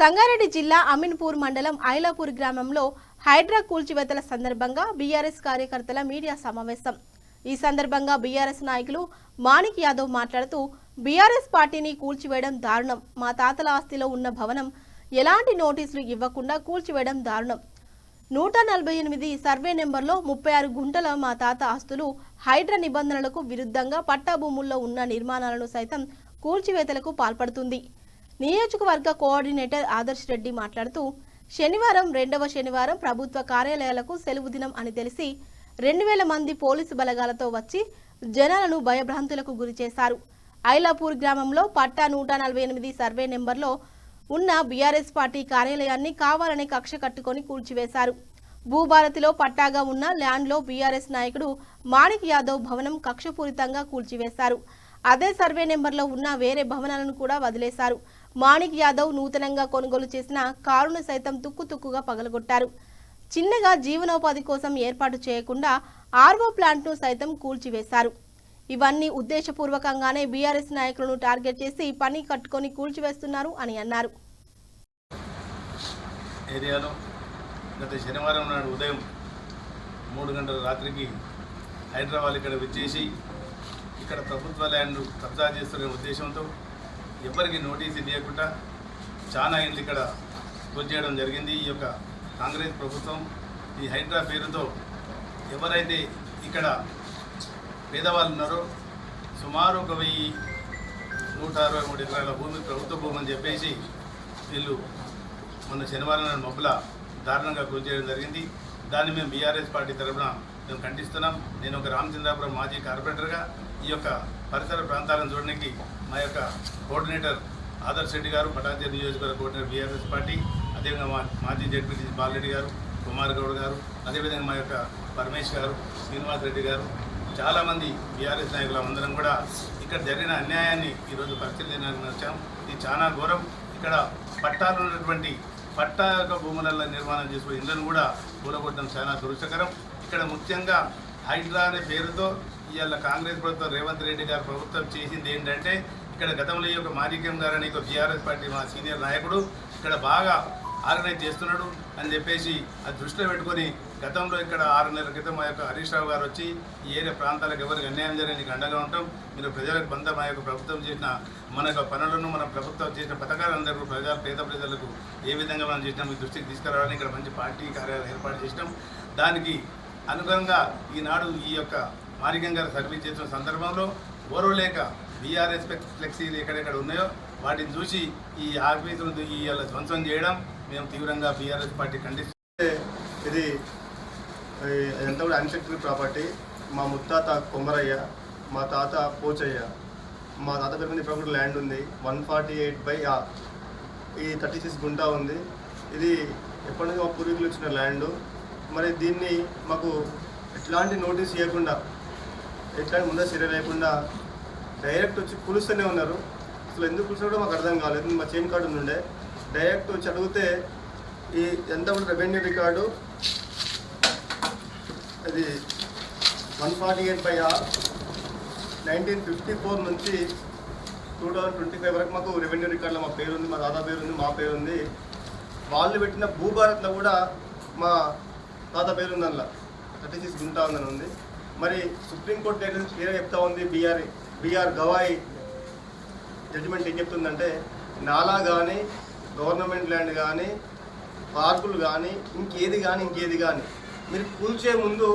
సంగారెడ్డి జిల్లా అమీన్పూర్ మండలం ఐలాపూర్ గ్రామంలో హైడ్రా కూల్చివేతల సందర్భంగా బీఆర్ఎస్ కార్యకర్తల మీడియా సమావేశం. ఈ సందర్భంగా బీఆర్ఎస్ నాయకులు మాణిక్ యాదవ్ మాట్లాడుతూ బీఆర్ఎస్ పార్టీని కూల్చివేయడం దారుణం. మా తాతల ఆస్తిలో ఉన్న భవనం ఎలాంటి నోటీసులు ఇవ్వకుండా కూల్చివేయడం దారుణం. 148 సర్వే నెంబర్లో 36 గుంటల మా తాత ఆస్తులు హైడ్రా నిబంధనలకు విరుద్ధంగా పట్టా భూముల్లో ఉన్న నిర్మాణాలను సైతం కూల్చివేతలకు పాల్పడుతుంది. నియోజకవర్గ కోఆర్డినేటర్ ఆదర్శ్ రెడ్డి మాట్లాడుతూ శనివారం 2వ శనివారం ప్రభుత్వ కార్యాలయాలకు సెలవు దినం అని తెలిసి 2000 మంది పోలీసు బలగాలతో వచ్చి జనాలను భయభ్రాంతులకు గురిచేశారు. ఐలాపూర్ గ్రామంలో పట్టా 148 సర్వే నెంబర్లో ఉన్న బీఆర్ఎస్ పార్టీ కార్యాలయాన్ని కావాలని కక్ష కట్టుకొని కూల్చివేశారు. భూభారతిలో పట్టాగా ఉన్న ల్యాండ్లో బీఆర్ఎస్ నాయకుడు మాణిక్ యాదవ్ భవనం కక్షపూరితంగా కూల్చివేశారు. అదే సర్వే నెంబర్లో ఉన్న వేరే భవనాలను కూడా వదిలేశారు. మాణిక్ యాదవ్ నూతనంగా కొనుగోలు చేసిన కారును సైతం తుక్కుతుక్కుగా పగలగొట్టారు. చిన్నగా జీవనోపాధి కోసం ఏర్పాటు చేయకుండా ఆర్వో ప్లాంట్ను సైతం కూల్చివేశారు. ఇవన్నీ ఉద్దేశపూర్వకంగానే బీఆర్ఎస్ నాయకులను టార్గెట్ చేసి పని కట్టుకొని కూల్చివేస్తున్నారు అని అన్నారు. ఏరియాలో గత శనివారం నాడు ఉదయం 3 గంటల రాత్రికి హైదరాబాద్ ఇక్కడ విచ్చేసి ఇక్కడ ప్రభుత్వ ల్యాండ్ కబ్జా చేస్తున్న ఉద్దేశంతో ఎవరికి నోటీసు ఇవ్వకుండా చాలా ఇండ్లు ఇక్కడ కూల్చేయడం జరిగింది. ఈ యొక్క కాంగ్రెస్ ప్రభుత్వం ఈ హైడ్రా పేరుతో ఎవరైతే ఇక్కడ పేదవాళ్ళు ఉన్నారో సుమారు 1163 ఎకరాల భూమి ప్రభుత్వ భూమి అని చెప్పేసి వీళ్ళు మొన్న శనివారం నాడు మబ్బుల దారుణంగా కూల్చేయడం జరిగింది. దాన్ని మేము బీఆర్ఎస్ పార్టీ తరఫున మేము ఖండిస్తున్నాం. నేను ఒక రామచంద్రాపురం మాజీ కార్పొరేటర్గా ఈ యొక్క పరిసర ప్రాంతాలను చూడడానికి మా యొక్క కోఆర్డినేటర్ ఆదర్శ్ రెడ్డి గారు, పటాన్చెరు నియోజకవర్గ కోఆర్డినేటర్ బీఆర్ఎస్ పార్టీ, అదేవిధంగా మాజీ జడ్పీటీసీ బాలరెడ్డి గారు, కుమార్ గౌడ్ గారు, అదేవిధంగా మా యొక్క పరమేష్ గారు, శ్రీనివాస్ రెడ్డి గారు, చాలామంది బీఆర్ఎస్ నాయకులు అందరం కూడా ఇక్కడ జరిగిన అన్యాయాన్ని ఈరోజు పరిశీలించడానికి వచ్చాం. ఇది చాలా ఘోరం. ఇక్కడ పట్టాలు ఉన్నటువంటి పట్టా యొక్క భూములలో నిర్మాణం చేసుకునే ఇళ్లను కూడా కూలగొట్టడం చాలా దురదృష్టకరం. ఇక్కడ ముఖ్యంగా హైడ్రా అనే పేరుతో ఇవాళ కాంగ్రెస్ ప్రభుత్వం రేవంత్ రెడ్డి గారు ప్రభుత్వం చేసింది ఏంటంటే ఇక్కడ గతంలో ఈ యొక్క మాణిక్యం గారు అని బీఆర్ఎస్ పార్టీ మా సీనియర్ నాయకుడు ఇక్కడ బాగా ఆర్గనైజ్ చేస్తున్నాడు అని చెప్పేసి అది దృష్టిలో పెట్టుకొని గతంలో ఇక్కడ 6 నెలల క్రితం మా యొక్క హరీష్ రావు గారు వచ్చి ఈ ఏరియా ప్రాంతాలకు ఎవరికి అన్యాయం జరిగి అండగా ఉంటాం, మీరు ప్రజలకు బంధ మా యొక్క ప్రభుత్వం చేసిన మన యొక్క పనులను మన ప్రభుత్వం చేసిన పథకాలందరూ పేద ప్రజలకు ఏ విధంగా మనం చేసినాం మీ దృష్టికి తీసుకురావాలని ఇక్కడ మంచి పార్టీ కార్యాలయం ఏర్పాటు చేసినాం. దానికి అనుగుణంగా ఈనాడు ఈ యొక్క మాణిక్యం గారు సర్వీస్ చేసిన సందర్భంలో ఓర్వలేక బీఆర్ఎస్ ఫ్లెక్సీలు ఎక్కడెక్కడ ఉన్నాయో వాటిని చూసి ఈ ఆఫీసులు ఇవాళ ధ్వంసం చేయడం మేము తీవ్రంగా బీఆర్ఎస్ పార్టీ ఖండిస్తే ఇది ఎంత కూడా అన్సెక్యూర్ ప్రాపర్టీ. మా ముత్తాత కొమ్మరయ్య, మా తాత పోచయ్య, మా తాత పేరు మీద ఇప్పుడు ల్యాండ్ ఉంది 148/A. ఈ 36 గుంటా ఉంది. ఇది ఎప్పటి నుంచి మా పూర్వీకులు ఇచ్చిన ల్యాండ్. మరి దీన్ని మాకు ఎట్లాంటి నోటీస్ ఇవ్వకుండా, ఎట్లాంటి ముందే చర్య లేకుండా డైరెక్ట్ వచ్చి కూలుస్తూనే ఉన్నారు. అసలు ఎందుకు కూర్చున్నాడో మాకు అర్థం కాలేదు. మా చైన్ కార్డు ఉండే డైరెక్ట్ వచ్చి అడిగితే ఈ ఎంత కూడా రెవెన్యూ రికార్డు అది 148/A 1954 నుంచి 2025 వరకు మాకు రెవెన్యూ రికార్డులో మా పేరు ఉంది, మా దాదా పేరు ఉంది, మా పేరు ఉంది. వాళ్ళు పెట్టిన భూభారత్లో కూడా మా తాత పేరు ఉంది, అందులో 36 గుంటా ఉందని ఉంది. మరి సుప్రీంకోర్టు గైడెన్స్ క్లియర్గా చెప్తా ఉంది. బీఆర్ గవాయి జడ్జిమెంట్ ఏం చెప్తుందంటే నాలా కానీ గవర్నమెంట్ ల్యాండ్ కానీ పార్కులు కానీ ఇంకేది కానీ మీరు కూల్చే ముందు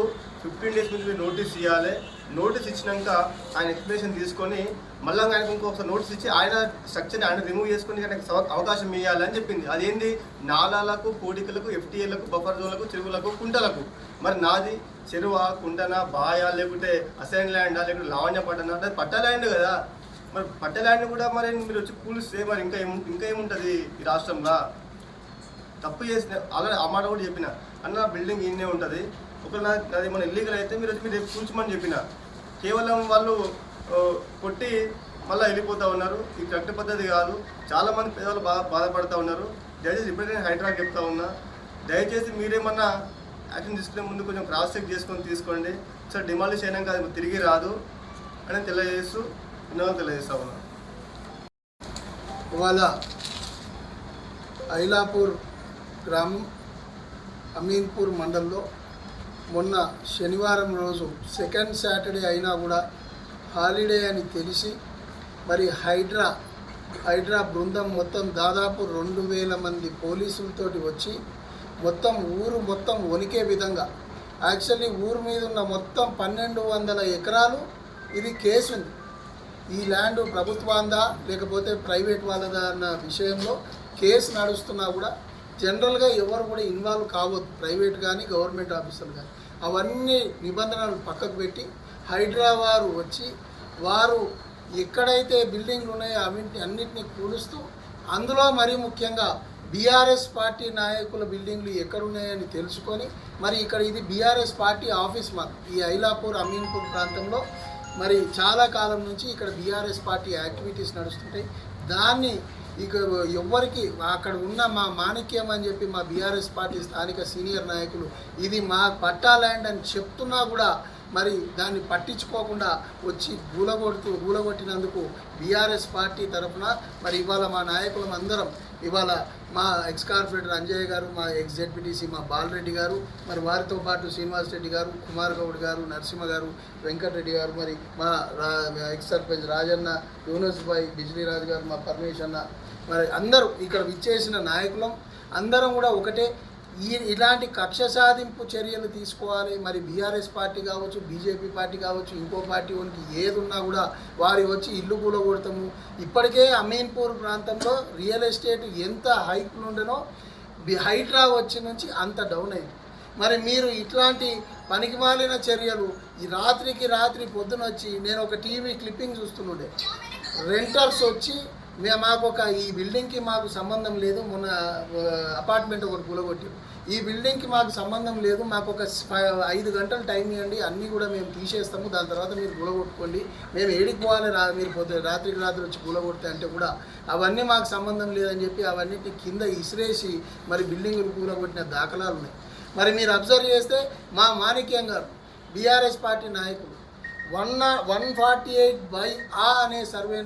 15 డేస్ ముందు మీరు నోటీస్ ఇవ్వాలి. నోటీస్ ఇచ్చినాక ఆయన ఎక్స్ప్లెనేషన్ తీసుకొని మళ్ళీ ఆయనకు ఇంకొకసారి నోటీస్ ఇచ్చి ఆయన స్ట్రక్చర్ని ఆయన రిమూవ్ చేసుకుని ఆయనకు అవకాశం ఇవ్వాలి అని చెప్పింది. అదేంది నాలాలకు, కోడికలకు, ఎఫ్టీఏలకు, బఫర్ జోన్లకు, చెరువులకు, కుంటలకు. మరి నాది చెరువా, కుంటనా, బాయా, లేకుంటే అసైన్ ల్యాండా, లేకుంటే లావణ్య పట్టనా, అంటే పట్ట ల్యాండ్ కదా. మరి పట్ట ల్యాండ్ కూడా మరి మీరు వచ్చి కూలిస్తే మరి ఇంకా ఏముంటుంది ఈ రాష్ట్రంలో? తప్పు చేసిన ఆల్రెడీ ఆ మాట కూడా చెప్పిన అన్న బిల్డింగ్ ఈయనే ఉంటుంది. ఒకవేళ అది మన ఇల్లీగల్ అయితే మీరు వచ్చి మీరు కూల్చమని చెప్పిన. కేవలం వాళ్ళు కొట్టి మళ్ళీ వెళ్ళిపోతూ ఉన్నారు. ఈ కరెక్ట్ పద్ధతి కాదు. చాలామంది పేదవాళ్ళు బాధపడుతూ ఉన్నారు. దయచేసి ఇప్పుడే నేను హైదరాబాద్ చెప్తా ఉన్నా, దయచేసి మీరేమన్నా యాక్షన్ తీసుకునే ముందు కొంచెం క్రాస్ చెక్ చేసుకొని తీసుకోండి. సార్ డిమాలిష్ అయినాక అది తిరిగి రాదు అని తెలియజేస్తూ తెలియజేస్తా ఉన్నా. ఇవాళ ఐలాపూర్ గ్రామం అమీన్పూర్ మండలంలో మొన్న శనివారం రోజు సెకండ్ సాటర్డే అయినా కూడా హాలిడే అని తెలిసి మరి హైడ్రా బృందం మొత్తం దాదాపు 2000 మంది పోలీసులతోటి వచ్చి మొత్తం ఊరు మొత్తం వణికే విధంగా, యాక్చువల్లీ ఊరు మీద ఉన్న మొత్తం 1200 ఎకరాలు ఇది కేసు ఉంది. ఈ ల్యాండ్ ప్రభుత్వాందా లేకపోతే ప్రైవేట్ వాళ్ళదా అన్న విషయంలో కేసు నడుస్తున్నా కూడా జనరల్గా ఎవరు కూడా ఇన్వాల్వ్ కావద్దు, ప్రైవేట్ కానీ గవర్నమెంట్ ఆఫీసర్లు కానీ. అవన్నీ నిబంధనలు పక్కకు పెట్టి హైడ్రా వారు వచ్చి వారు ఎక్కడైతే బిల్డింగ్లు ఉన్నాయో అన్నింటినీ కూలుస్తూ, అందులో మరీ ముఖ్యంగా బీఆర్ఎస్ పార్టీ నాయకుల బిల్డింగ్లు ఎక్కడున్నాయని తెలుసుకొని, మరి ఇక్కడ ఇది బీఆర్ఎస్ పార్టీ ఆఫీస్ మాకు ఈ ఐలాపూర్ అమీన్పూర్ ప్రాంతంలో మరి చాలా కాలం నుంచి ఇక్కడ బీఆర్ఎస్ పార్టీ యాక్టివిటీస్ నడుస్తుంటాయి. దాన్ని ఇక ఎవ్వరికి అక్కడ ఉన్న మా మాణిక్యం అని చెప్పి మా బీఆర్ఎస్ పార్టీ స్థానిక సీనియర్ నాయకులు ఇది మా పట్టా ల్యాండ్ అని చెప్తున్నా కూడా మరి దాన్ని పట్టించుకోకుండా వచ్చి గూలగొట్టినందుకు బీఆర్ఎస్ పార్టీ తరఫున మరి ఇవాళ మా నాయకులం అందరం ఇవాళ మా ఎక్స్ కార్పొరేటర్ అంజయ్య గారు, మా ఎక్స్ జెడ్పీటీసీ మా బాలరెడ్డి గారు, మరి వారితో పాటు శ్రీనివాస్ రెడ్డి గారు, కుమార్ గౌడ్ గారు, నరసింహ గారు, వెంకటరెడ్డి గారు, మరి మా ఎక్స్ సర్పంచ్ రాజన్న, యూనస్ భాయ్, బిజ్లీరాజు గారు, మా పరమేష్ అన్న, మరి అందరూ ఇక్కడ విచ్చేసిన నాయకులం అందరం కూడా ఒకటే, ఇలాంటి కక్ష సాధింపు చర్యలు తీసుకోవాలి. మరి బీఆర్ఎస్ పార్టీ కావచ్చు, బీజేపీ పార్టీ కావచ్చు, ఇంకో పార్టీ వానికి ఏది ఉన్నా కూడా వారి వచ్చి ఇల్లు కూలగొడతాము. ఇప్పటికే అమీన్పూర్ ప్రాంతంలో రియల్ ఎస్టేట్ ఎంత హైక్లు ఉండేనో హైడ్రా వచ్చి నుంచి అంత డౌన్ అయింది. మరి మీరు ఇట్లాంటి పనికిమాలిన చర్యలు ఈ రాత్రి పొద్దున వచ్చి నేను ఒక టీవీ క్లిప్పింగ్ చూస్తుండే, రెంటర్స్ వచ్చి మాకు ఈ బిల్డింగ్కి మాకు సంబంధం లేదు, మొన్న అపార్ట్మెంట్ ఒకటి కూలగొట్టారు, ఈ బిల్డింగ్కి మాకు సంబంధం లేదు, మాకు ఒక 5 గంటలు టైం ఇవ్వండి, అన్నీ కూడా మేము తీసేస్తాము, దాని తర్వాత మీరు కూలగొట్టుకోండి, మేము ఏడికి పోవాలి మీరు రాత్రికి వచ్చి కూలగొడితే అంటే కూడా అవన్నీ మాకు సంబంధం లేదని చెప్పి అవన్నిటిని కింద ఇసిరేసి మరి బిల్డింగులు కూలగొట్టిన దాఖలాలు ఉన్నాయి. మరి మీరు అబ్జర్వ్ చేస్తే మా మాణిక్యం గారు బీఆర్ఎస్ పార్టీ నాయకులు 148/A అనే సర్వే